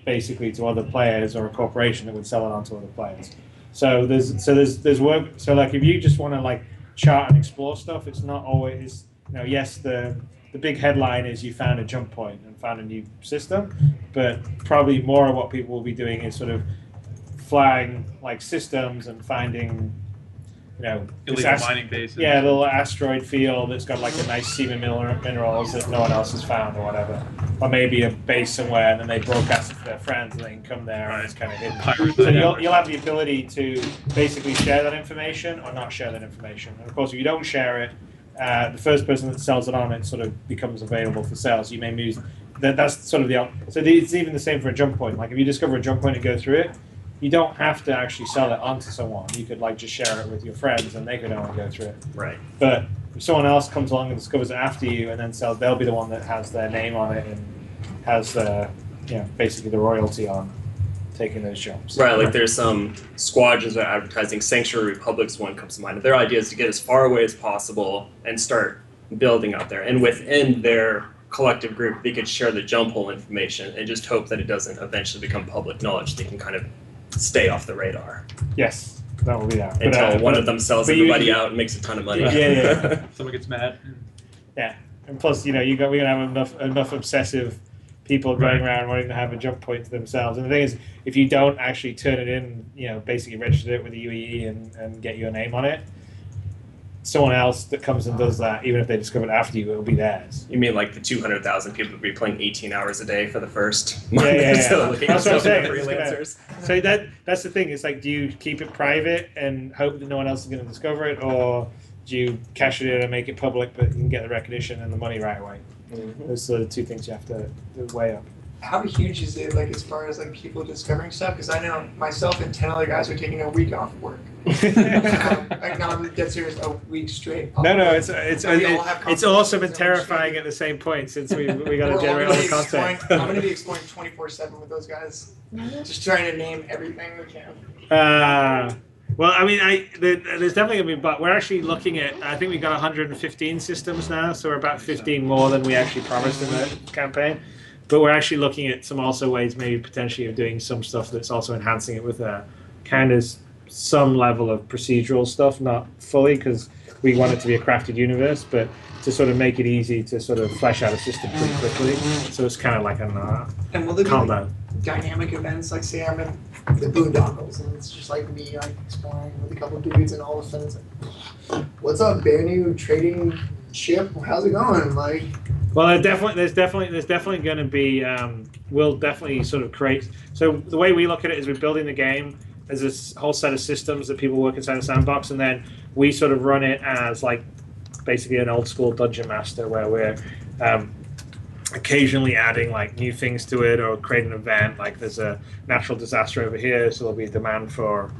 basically to other players or a corporation that would sell it on to other players. So there's work. So like if you just want to like chart and explore stuff, it's not always yes the big headline is you found a jump point and found a new system, but probably more of what people will be doing is sort of flying like systems and finding illegal mining bases. Yeah, a little asteroid field that's got like a nice seam of minerals that no one else has found or whatever. Or maybe a base somewhere and then they broadcast it to their friends and they can come there and it's kind of hidden. So you'll have the ability to basically share that information or not share that information. And of course, if you don't share it, the first person that sells it on it sort of becomes available for sale. So you may use that's sort of it's even the same for a jump point. Like if you discover a jump point and go through it, you don't have to actually sell it onto someone. You could like just share it with your friends, and they could only go through it. Right. But if someone else comes along and discovers it after you, and then sells, they'll be the one that has their name on it and has the basically the royalty on taking those jumps. Right. Like there's some squadrons that are advertising. Sanctuary Republic's one comes to mind. Their idea is to get as far away as possible and start building out there. And within their collective group, they could share the jump hole information and just hope that it doesn't eventually become public knowledge. They can kind of stay off the radar. Yes, that will be that. Until one of them sells everybody out and makes a ton of money. Yeah. Someone gets mad. Yeah, and plus, we're gonna have enough obsessive people going around wanting to have a jump point to themselves. And the thing is, if you don't actually turn it in, basically register it with the UEE and get your name on it, someone else that comes and does that, even if they discover it after you, it'll be theirs. You mean like the 200,000 people would be playing 18 hours a day for the first month? Yeah. So That's what I'm saying. Freelancers. So that's the thing. It's like, do you keep it private and hope that no one else is going to discover it, or do you cash it in and make it public, but you can get the recognition and the money right away? Mm-hmm. Those are the two things you have to weigh up. How huge is it, like, as far as like people discovering stuff? Because I know myself and 10 other guys are taking a week off work. Like, no, I'm dead serious, a week straight. No, it's awesome and terrifying at the same point, since we got to generate all the content. I'm going to be exploring 24/7 with those guys, just trying to name everything we can. Well, I mean, there's definitely going to be, but we're actually looking at, I think we've got 115 systems now, so we're about 15 more than we actually promised in the campaign. But we're actually looking at some also ways, maybe potentially, of doing some stuff that's also enhancing it with a kind of some level of procedural stuff, not fully, because we want it to be a crafted universe, but to sort of make it easy to sort of flesh out a system pretty quickly. So it's kind of like and will there be combo. Dynamic events, like say I'm in the Boondoggles and it's just like me like exploring with a couple dudes, and all of a sudden it's like, what's up, brand new trading ship, how's it going? Like, well, there's definitely going to be, we'll definitely sort of create, so the way we look at it is we're building the game as this whole set of systems that people work inside a sandbox, and then we sort of run it as like basically an old school dungeon master, where we're occasionally adding like new things to it or create an event. Like there's a natural disaster over here, so there'll be a demand for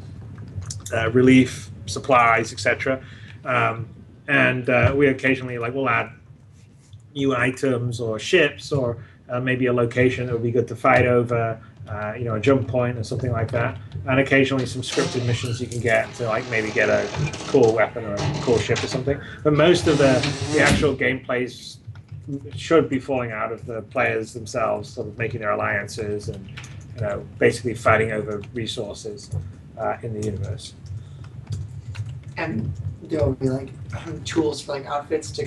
relief, supplies, etc. And we occasionally we'll add new items or ships, or maybe a location that would be good to fight over, a jump point or something like that. And occasionally some scripted missions you can get to maybe get a cool weapon or a cool ship or something. But most of the actual gameplays should be falling out of the players themselves, sort of making their alliances and basically fighting over resources in the universe. and there'll be like tools for like outfits to